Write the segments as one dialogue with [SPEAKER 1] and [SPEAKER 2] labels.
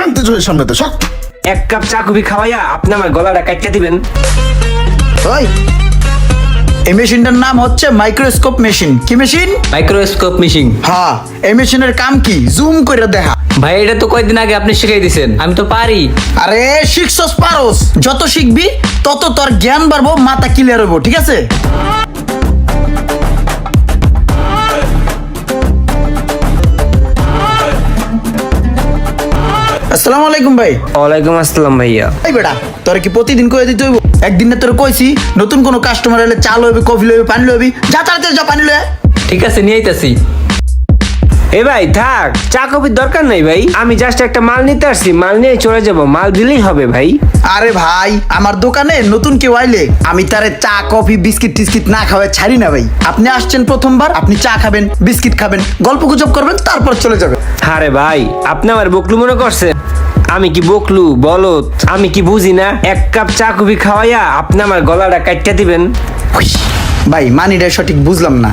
[SPEAKER 1] জানতে চোখের সামনে তো সব।
[SPEAKER 2] এক কাপ চা কফি খাওয়াইয়া আপনি আমার গলাটা কাটতে দিবেন।
[SPEAKER 3] ওই এই মেশিনটার নাম হচ্ছে মাইক্রোস্কোপ মেশিন। কি মেশিন?
[SPEAKER 4] Microscope machine.
[SPEAKER 3] হ্যাঁ, এই মেশিনের কাম কি? জুম করে দেখা।
[SPEAKER 4] ভাই এটা তো কয়েকদিন আগে আপনি শিখাই দিয়েছেন, আমি তো পারি।
[SPEAKER 3] আরে শিখছস পারোস, যত শিখবি তত তোর জ্ঞান বাড়বো, মাথা ক্লিয়ার হবো, ঠিক আছে? আসসালামু আলাইকুম ভাই।
[SPEAKER 2] ওয়ালাইকুম আসসালাম ভাইয়া।
[SPEAKER 3] এই বেটা, তোর কি প্রতিদিন কয়ে দিতে হইব? একদিন না তোর কইছি নতুন কোনো কাস্টমার এলে চা লইবি, কফি লইবি, পানি লইবি, যা তাড়াতাড়ি যা পানি লয়ে।
[SPEAKER 4] ঠিক আছে, নিয়ে আইতাছি।
[SPEAKER 2] এ ভাই থাক, চা কফির দরকার নাই ভাই, আমি জাস্ট একটা মাল নিতে আসছি, মাল নিয়ে চলে যাব, মাল দিলেই হবে ভাই।
[SPEAKER 3] আরে ভাই, আমার দোকানে নতুন কেউ আইলে আমি তারে চা কফি বিস্কিট টিস্কিট না খাওয়াই ছাড়ি না ভাই। আপনি আসছেন প্রথমবার, আপনি চা খাবেন, বিস্কিট খাবেন, গল্প গুজব করবেন, তারপর চলে যাবেন।
[SPEAKER 2] আরে ভাই, আপনি আমার বকলু মনে করছেন? আমি কি বকলু বলত? আমি কি বুঝি না? এক কাপ চা কফি খাওয়াইয়া আপনি আমার গলাটা কাটতে দিবেন।
[SPEAKER 3] ভাই মানিটা সঠিক বুঝলাম না।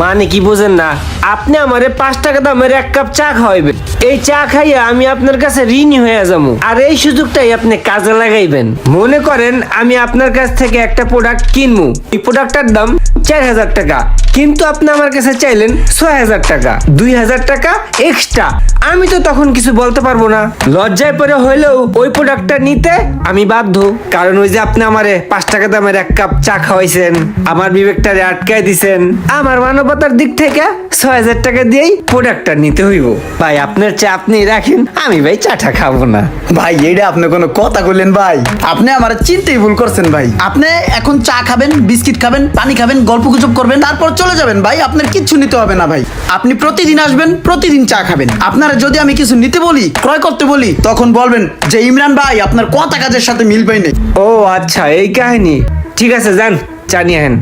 [SPEAKER 2] মানে কি বোঝেন না? আপনি আমারে 5 টাকা দামের এক কাপ চা খাওয়াইবেন, এই চা খাইয়া আমি আপনার কাছে ঋণী হয়ে যাবো, আর এই সুযোগটাই আপনি কাজে লাগাইবেন। মনে করেন আমি আপনার কাছ থেকে একটা প্রোডাক্ট কিনবো, এই প্রোডাক্টটার দাম 4000 টাকা, কিন্তু আপনি আমার কাছে চাইলেন 6000 টাকা, 2000 টাকা এক্সট্রা। আমি তো তখন কিছু বলতে পারবো না, লজ্জায় পরে হইলেও ওই প্রোডাক্টটা নিতে আমি বাধ্য। কারণ ওই যে আপনি আমারে 5 টাকা দামের এক কাপ চা খাওয়াইছেন, আমার বিবেকটারে আটকায় দিছেন, আমার মানবতার দিক থেকে 6000 টাকা দিয়েই প্রোডাক্টটা নিতে হইব। ভাই আপনার চা আপনি রাখেন, আমি ভাই চাটা খাবো না।
[SPEAKER 3] ভাই এইটা আপনি কোনো কথা বললেন ভাই? আপনি আমার চিন্তাই ভুল করছেন ভাই। আপনি এখন চা খাবেন, বিস্কিট খাবেন, পানি খাবেন, গল্প গুজব করবেন, তারপর চলে যাবেন ভাই। আপনার কিচ্ছু নিতে হবে না ভাই। আপনি প্রতিদিন আসবেন, প্রতিদিন চা খাবেন। আপনারা যদি আমি কিছু নিতে বলি, ক্রয় করতে বলি, তখন বলবেন যে ইমরান ভাই আপনার কথা কাজের সাথে মিল পাই নাই।
[SPEAKER 2] ও আচ্ছা, এই কাহিনী। ঠিক আছে, যান চা নিয়ে আহেন।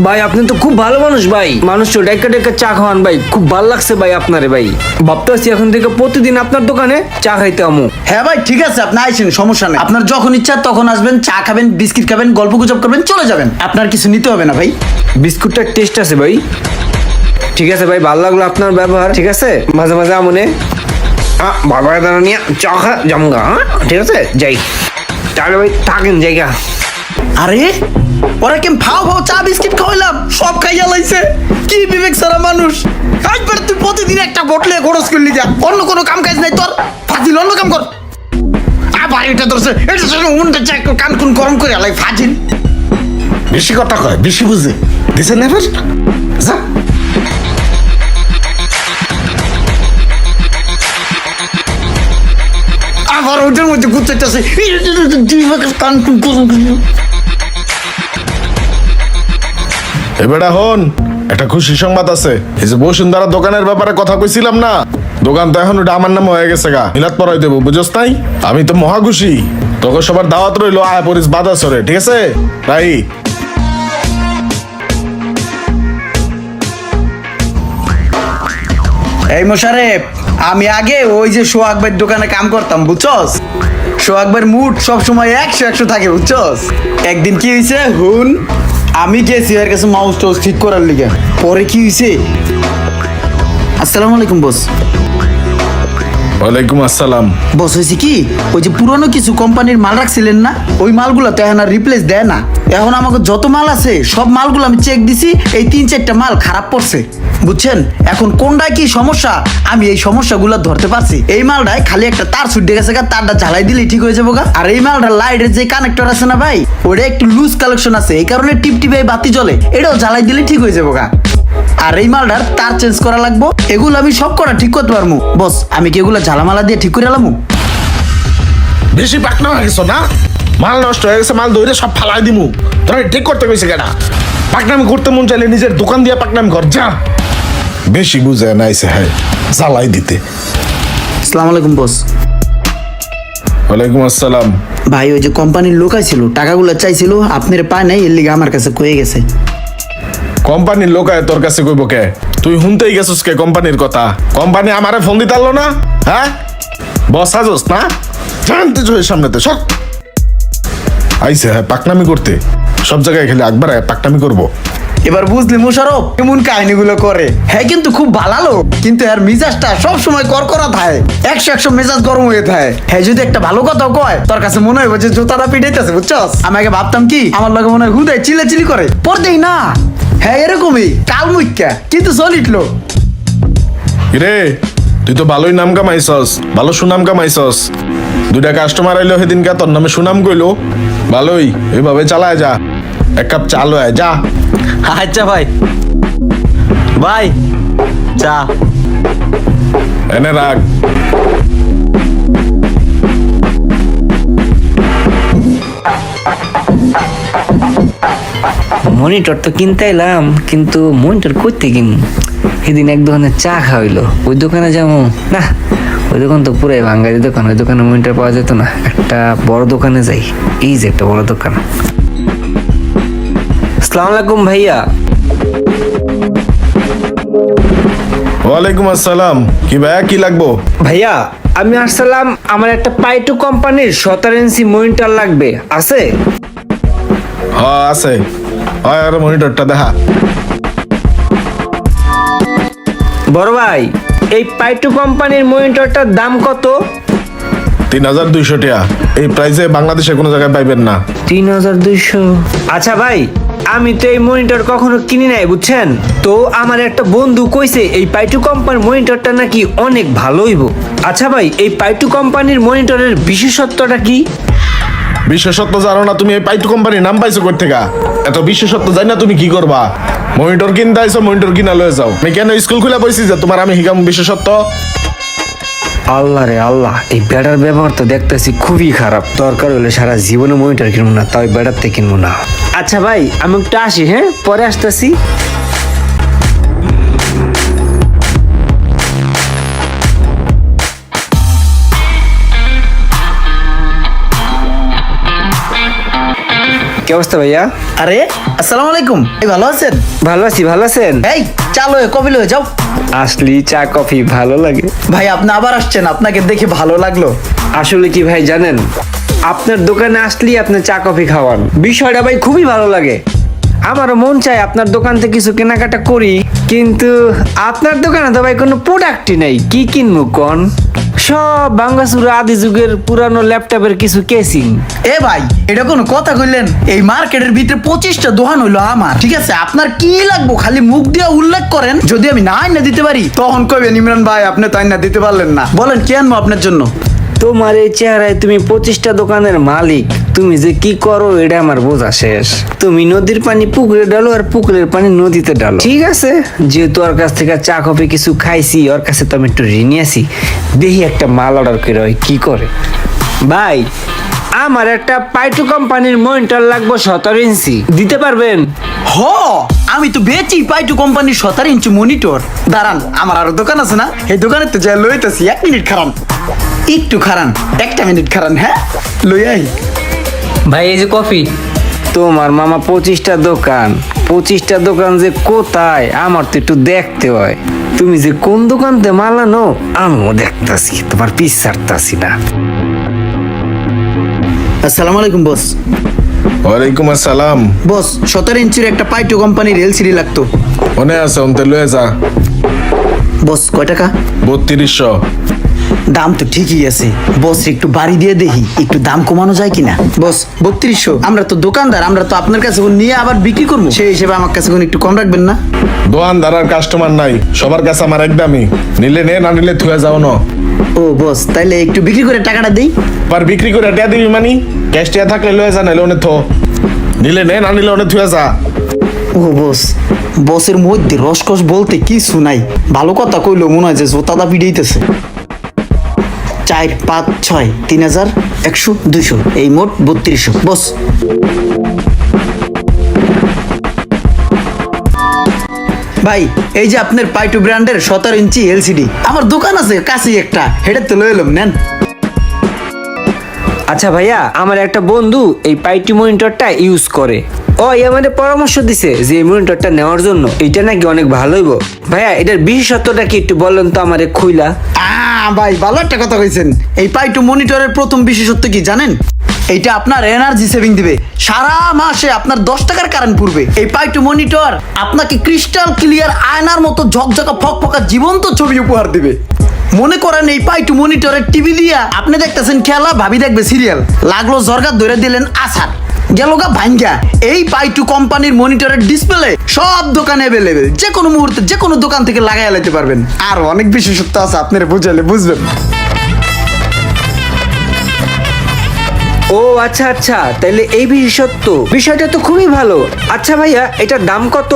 [SPEAKER 2] ভাই আপনি তো খুব ভালো মানুষ ভাই, মানুষ ডেকে ডেকে চা খাওয়ান ভাই, খুব ভালো লাগছে ভাই আপনারে ভাই। ভাবতেছি এখন থেকে প্রতিদিন আপনার দোকানে চা খাইতে আমু।
[SPEAKER 3] হ্যাঁ ভাই ঠিক আছে, আপনি আইসেন, সমস্যা নেই। আপনার যখন ইচ্ছা তখন আসবেন, চা খাবেন, বিস্কিট খাবেন, গল্প গুজব করবেন, চলে যাবেন। আপনার কিছু নিতে হবে না ভাই।
[SPEAKER 2] বিস্কুটটার টেস্ট আছে ভাই। ঠিক আছে ভাই, ভালো লাগলো আপনার ব্যবহার। ঠিক আছে, মাঝে মাঝে আমনে বাবা দানা নিয়ে চা খা জামগা। ঠিক আছে, যাই তাহলে ভাই, থাকেন জায়গা।
[SPEAKER 3] আরে ওরা কেম ফাও ফাও চা বিস্কিট খাওয়াইলাম, সব খাইয়া লাইছে। কি বিবেক সারা মানুষ! একবার তুই প্রতিদিন একটা বোতলে খরচ করলি, যা অন্য কোনো কাম কাজ নাই তোর। ফাজিল, অন্য কাম কর। আবার এটা ধরছে, এটা শুনে উনটা চা কান কুন গরম করে আলাই ফাজিল।
[SPEAKER 1] বেশি কথা কয়, বেশি বুঝে দিছে না এবার। যা
[SPEAKER 3] আবার ওটার মধ্যে গুচ্ছাইতেছে, কান কুন গরম করে।
[SPEAKER 1] এবারে হন, একটা খুশি সংবাদ আছে। এই যে বসুন্ধরা দোকানের ব্যাপারে কথা কইছিলাম না, দোকান তো এখন ওটা আমার নাম হয়ে গেছে গা, মিলাদ পরাই দেবো, বুঝছ তাই? আমি তো মহা খুশি। তোকে সবার দাওয়াত রইলো, আয় পরিস বাদাসরে, ঠিক আছে তাই?
[SPEAKER 3] এই মোশারেফ, আমি আগে ওই যে সোহাগ ভাইয়ের দোকানে কাম করতাম, বুঝছস? সোহাগ ভাইয়ের মুড সবসময় 100 থাকে, বুঝছস? একদিন কি হয়েছে হুন, আমি গেছি ওর কাছে মাউস টাউস ঠিক করার লিগে। পরে কি হয়েছে? আসসালামু আলাইকুম বস।
[SPEAKER 1] ওয়ালাইকুম আসসালাম।
[SPEAKER 3] বস হয়েছে কি, ওই যে পুরনো কিছু কোম্পানির মাল রাখছিলেন না, ওই মালগুলো তো এখন আর রিপ্লেস দেয় না। এখন আমাকে যত মাল আছে সব মালগুলো আমি চেক দিছি, এই 3-4টা মাল খারাপ পড়ছে, বুঝছেন? এখন কোনটায় কি সমস্যা আমি এই সমস্যাগুলো ধরতে পারছি। এই মালটায় খালি একটা তার ছুটে গেছে গা, তারটা ঝালাই দিলেই ঠিক হয়ে যাবো গা। আর এই মালটার লাইটের যে কানেক্টর আছে না ভাই, ওটা একটু লুজ কালেকশন আছে, এই কারণে টিপ টিপে বাতি জ্বলে, এটাও ঝালাই দিলে ঠিক হয়ে যাবো গা। আর এই মালটার তার চেঞ্জ করা লাগবো, এগুলো আমি সব করা ঠিক করতে পারবো। বস আমি কি এগুলো ঝালামালা দিয়ে ঠিক করে এলামু?
[SPEAKER 1] বেশি পাকনা হয়ে গেছো না, মাল নষ্ট হয়ে গেছে, মাল ধরে সব ফালাই দিমু। তোরা ঠিক করতে কইছে কেনা? পাকনামি করতে মন চাইলে নিজের দোকান দিয়ে পাকনামি কর, যা। বেশি বুঝে নাইছে, হ্যাঁ জ্বালাই দিতে।
[SPEAKER 3] আসসালামু আলাইকুম বস।
[SPEAKER 1] ওয়ালাইকুম আসসালাম।
[SPEAKER 3] ভাই ওই যে কোম্পানির লোক ছিল, টাকাগুলো চাইছিল, আপনার পায় নাই, এর লিগে আমার কাছে কয়ে গেছে।
[SPEAKER 1] কোম্পানির লোক আয় তোর কাছে কইব কে? তুই হুনতেই গেছিস কে কোম্পানির কথা? কোম্পানি আমারে ফোন দিতে পারলো না, হ্যাঁ? বস আজস না, জানতে চোখের সামনে তো সব আইসে, হ্যাঁ পাকনামি করতে। সব জায়গায় খেলে একবার পাকনামি করবো।
[SPEAKER 3] এবার বুঝলি মোশারফ কেমন কাহিনীগুলো করে। হ্যাঁ কিন্তু খুব ভালো লোক, কিন্তু এর মিজাজটা সব সময় করকরা থাকে, 100 মেজাজ গরম হয়ে থাকে। হ্যাঁ যদি একটা ভালো কথা কয় তোর কাছে মনে হয় যে জোতাটা পিটাইতেছে, বুঝছস? আমি আগে ভাবতাম কি আমার লগে মনে হয় হুদাই চিল্লাচিল্লি করে, পড়তেই না। হ্যাঁ এরকমই কালমুখ্যা, কিন্তু সলিড লোক।
[SPEAKER 1] রে তুই তো ভালোই নাম কামাইছস, ভালো সুনাম কামাইছস। 2টা কাস্টমার আইলো সেদিনকে, তোর নামে সুনাম কইলো, ভালোই এইভাবে চালায় যা। 1 কাপ চা লয় যা।
[SPEAKER 5] আচ্ছা ভাই, ভাই চা।
[SPEAKER 1] এনে রাখ।
[SPEAKER 2] মনিটর তো কিনতে এলাম, কিন্তু মনিটর করতে কিন। সেদিন এক দোকানে চা খাওয়াইলো, ওই দোকানে যাবো না, ওই দোকান তো পুরাই বাঙালি দোকান, ওই দোকানে মনিটর পাওয়া যেত না। একটা বড় দোকানে যাই, এই যে একটা বড় দোকান। আসসালামু আলাইকুম ভাইয়া।
[SPEAKER 1] ওয়ালাইকুম আসসালাম। কি ভাইয়া কি লাগবো?
[SPEAKER 2] ভাইয়া আমি আসসালাম, আমার একটা পাইটু কোম্পানির 17 ইঞ্চি মনিটর লাগবে, আছে?
[SPEAKER 1] হ্যাঁ আছে। হয় আর মনিটরটা দেখা।
[SPEAKER 2] বড় ভাই এই পাইটু কোম্পানির মনিটরটার দাম কত?
[SPEAKER 1] 3200 টাকা। এই প্রাইসে বাংলাদেশে কোনো জায়গায় পাইবেন না।
[SPEAKER 2] 3200। আচ্ছা ভাই, আমি তো এই মনিটর কখনো কিনি নাই বুঝছেন, তো আমার একটা বন্ধু কইছে এই পাইটু কোম্পানির মনিটরটা নাকি অনেক ভালো হইব। আচ্ছা ভাই, এই পাইটু কোম্পানির মনিটরের বিশেষত্বটা কি?
[SPEAKER 1] বিশেষত্ব জানো না তুমি? এই পাইটু কোম্পানির নাম পাইছো কই থেকে? এত বিশেষত্ব জানি না তুমি কি করবা? মনিটর কিনতে আইছো, মনিটর কিনা লয়ে যাও। আমি কেন স্কুল খুলে বসছি যে তোমার আমি হিগাম বিশেষত্ব?
[SPEAKER 2] আল্লাহ রে আল্লাহ, এই ব্যাটার ব্যবহার তো দেখতেছি খুবই খারাপ। দরকার হলে সারা জীবনে মনিটর কিনবো না, তাই ব্যাটার থেকে কিনবো না। আচ্ছা ভাই আমি একটু আসি, হ্যাঁ পরে আসতেছি। কি অবস্থা ভাইয়া?
[SPEAKER 3] আরে আসসালামু আলাইকুম, এই ভালো আছেন?
[SPEAKER 2] ভালো আছি, ভালো আছেন?
[SPEAKER 3] এই চালো কবিল হয়ে যাও।
[SPEAKER 2] আসলি চা কফি ভালো লাগে।
[SPEAKER 3] ভাই আপনি আবার আসছেন, আপনাকে দেখে ভালো লাগলো।
[SPEAKER 2] আসলে কি ভাই জানেন, আপনার দোকানে আসলেই আপনি চা কফি খাওয়ান, বিষয়টা ভাই খুবই ভালো লাগে। আমারও মন চায় আপনার দোকান থেকে কিছু কেনাকাটা করি, কিন্তু আপনার দোকানে তো ভাই কোনো প্রোডাক্টই নাই, কি কিনবো কোন? সব ভাঙ্গাচুরা আদি যুগের পুরানো ল্যাপটপের কিছু কেসিং।
[SPEAKER 3] এ ভাই এটা কোনো কথা কইলেন? এই মার্কেটের ভিতরে 25টা দোকান হইলো আমার, ঠিক আছে? আপনার কি লাগবো খালি মুখ দিয়ে উল্লেখ করেন, যদি আমি না আইনা দিতে পারি তখন কইবেন ইমরান ভাই আপনি তো আইনা দিতে পারলেন না। বলেন কি আনবো আপনার জন্য?
[SPEAKER 2] তোমার এই চেহারায় তুমি 25টা দোকানের মালিক, তুমি যে কি করো এটা আমার বোঝা শেষ। তুমি নদীর পানি পুকুরে ডালো আর পুকুরের পানি নদীতে ডালো। ঠিক আছে, যেহেতু ওর কাছ থেকে চা কফি কিছু খাইছি, ওর কাছে তো আমি একটু ঋণী আছি, দেখি একটা মাল অর্ডার করে ওই কি করে। ভাই আমার একটা পাইটু কোম্পানির মনিটর লাগবে 17 ইঞ্চি, দিতে পারবেন?
[SPEAKER 3] হ আমি তো বেচি পাইটু কোম্পানির 17 ইঞ্চি মনিটর। দাঁড়ান আমার আরো দোকান আছে না, এই দোকানে তো যাই লইতেছি। 1 মিনিট খারান, একটু খারান, 1টা মিনিট খারান। হ্যাঁ লই আই।
[SPEAKER 4] ভাই এই যে কফি।
[SPEAKER 2] তোমার মামা 25টা দোকান, 25টা দোকান যে কোথায় আমার তো একটু দেখতে হয়। তুমি যে কোন দোকান থেকে মাল আনো আমিও দেখতাছি, তোমার পিছ ছাড়তাছি না।
[SPEAKER 3] আসসালামু আলাইকুম বস।
[SPEAKER 1] ওয়ালাইকুম আসসালাম।
[SPEAKER 3] বস 17 ইঞ্চির একটা পাইটু কোম্পানির এলসিডি লাগতো।
[SPEAKER 1] মনে আছে অন্তে লয়ে যা।
[SPEAKER 3] বস কয় টাকা?
[SPEAKER 1] 3200।
[SPEAKER 3] দাম তো ঠিকই আছে বস, একটু বাড়ি দিয়ে দেখি একটু দাম কমানো যায় কিনা। বস 3200, আমরা তো দোকানদার, আমরা তো আপনার কাছে নিয়ে আবার বিক্রি করবো, সেই হিসেবে আমার কাছে একটু কম রাখবেন না?
[SPEAKER 1] দোকানদার আর কাস্টমার নাই, সবার কাছে আমার একদমই। নিলে নে, না নিলে থুয়ে যাও না।
[SPEAKER 3] ও বস তাইলে একটু বিক্রি করে টাকাটা দেই।
[SPEAKER 1] আর বিক্রি করে টিয়া দিবি মানি? ক্যাশ টিয়া থাকলে লয়ে যা, নাইলে অনে থো। নিলে নে, না নিলে অনে থুয়ে যা।
[SPEAKER 3] ও বস, বসের মধ্যে রসকস বলতে কিছু নাই, ভালো কথা কইলো মনে হয় যে জোতাদা পিড়াইতেছে। 4 5 6 3000 100 200 এই মোট 3200। বস ভাই এই যে আপনার পাইটু ব্র্যান্ডের 17 ইঞ্চি এলসিডি, আমার দোকান আছে কাছেই একটা, হেডে তো লয়ে এলাম, নেন।
[SPEAKER 2] আচ্ছা ভাইয়া, আমার একটা বন্ধু এই পাইটু মনিটরটা ইউজ করে, ও আমাদের পরামর্শ দিছে যে এই মনিটরটা নেওয়ার জন্য, এটা নাকি অনেক ভালো হইব। ভাইয়া এটার বিশেষত্বটা কি একটু বলেন তো আমারে খুইলা।
[SPEAKER 3] ভাই ভালো একটা কথা কইছেন। এই পাইটু মনিটরের প্রথম বিশেষত্ব কি জানেন? এইটা আপনার এনার্জি সেভিং দিবে, সারা মাসে আপনার 10 টাকার কারেন্ট পুরবে। এই পাইটু মনিটর আপনাকে ক্রিস্টাল ক্লিয়ার আয়নার মতো ঝকঝকা ফকফকা জীবন্ত ছবি উপহার দিবে। মনে করেন এই পাইটু মনিটরের টিভি দিয়া আপনি দেখতেছেন খেলা, ভাবি দেখবে সিরিয়াল, লাগলো জর্গা ধরে দিলেন আসার গেলগা ভাঙ্গা। এই পাইটু কোম্পানির মনিটরের ডিসপ্লে সব দোকানে অ্যাভেলেবেল, যে কোনো মুহূর্তে যে কোনো দোকান থেকে লাগাইয়া লাইতে পারবেন। আর অনেক বিশেষত্ব আছে, আপনারা বুঝাইলে বুঝবেন।
[SPEAKER 2] ও আচ্ছা আচ্ছা, তাহলে এই বিশেষত্ব, বিষয়টা তো খুবই ভালো। আচ্ছা ভাইয়া, এটার দাম কত?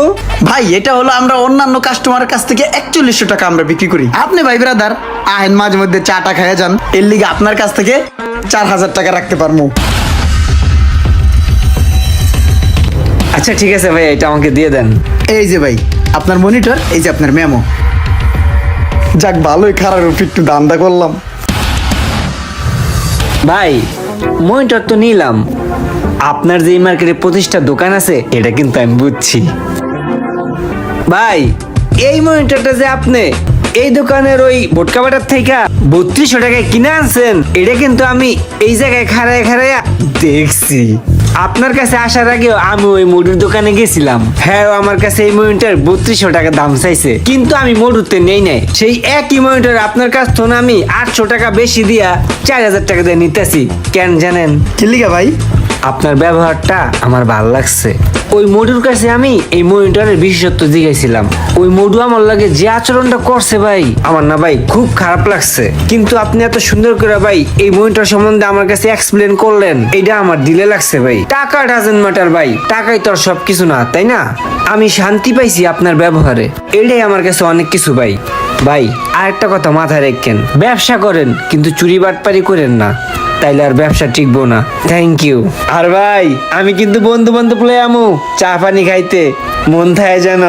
[SPEAKER 3] ভাই এটা হলো আমরা অন্যান্য কাস্টমারের কাছ থেকে 4100 টাকা আমরা বিক্রি করি। আপনি ভাই ব্রাদার আহেন মাঝে মধ্যে চাটা খাইয়া যান, এর লিগে আপনার কাছ থেকে 4000 টাকা রাখতে পারবো।
[SPEAKER 2] আচ্ছা ঠিক আছে ভাইয়া, এটা আমাকে দিয়ে দেন।
[SPEAKER 3] এই যে ভাই আপনার মনিটর, এই যে আপনার মেমো। যাক ভালোই, খারাপ একটু দান্দা করলাম।
[SPEAKER 2] ভাই মনিটর তো নিলাম, আপনার যে মার্কেটে 25টা দোকান আছে এটা কিন্তু আমি বুঝছি। ভাই এই মনিটরটা যে আপনি এই দোকানের ওই বোটকা বাটার থেকে 3200 টাকায় কিনে আনছেন, এটা কিন্তু আমি এই জায়গায় খাড়ায় খাড়াইয়া দেখছি। আপনার কাছে আসার আগেও আমি ওই মডুর দোকানে গেছিলাম, হ্যাঁ ও আমার কাছে এই মনিটর 3200 টাকা দাম চাইছে, কিন্তু আমি মডুতে নেই নাই। সেই একই মনিটর আপনার কাছ থেকে আমি 800 টাকা বেশি দিয়া 4000 টাকা দিয়ে নিতেছি। কেন জানেন?
[SPEAKER 3] কি লিগা ভাই?
[SPEAKER 2] আপনার ব্যবহারটা আমার ভালো লাগছে। ওই মডুর কাছে আমি এই মনিটরের বিশেষত্ব জিজ্ঞাসিলাম, ওই মডু আমার লাগে যে আচরণটা করছে ভাই, আমার না ভাই খুব খারাপ লাগছে। কিন্তু আপনি এত সুন্দর করে ভাই এই মনিটর সম্বন্ধে আমার কাছে এক্সপ্লেন করলেন, এটা আমার দিলে লাগছে ভাই। টাকা ডাজেন্ট ম্যাটার ভাই, টাকাই তো আর সবকিছু না, তাই না? আমি শান্তি পাইছি আপনার ব্যবহারে, এটাই আমার কাছে অনেক কিছু ভাই। ভাই আরেকটা কথা মাথায় রাখেন, ব্যবসা করেন কিন্তু চুরি বাটপারি করেন না, তাইলে আর ব্যবসা টিকবো না। Thank you. আর ভাই আমি কিন্তু বন্ধু বান্ধব লয়ে আমু চা পানি খাইতে, মন থাকে যেন।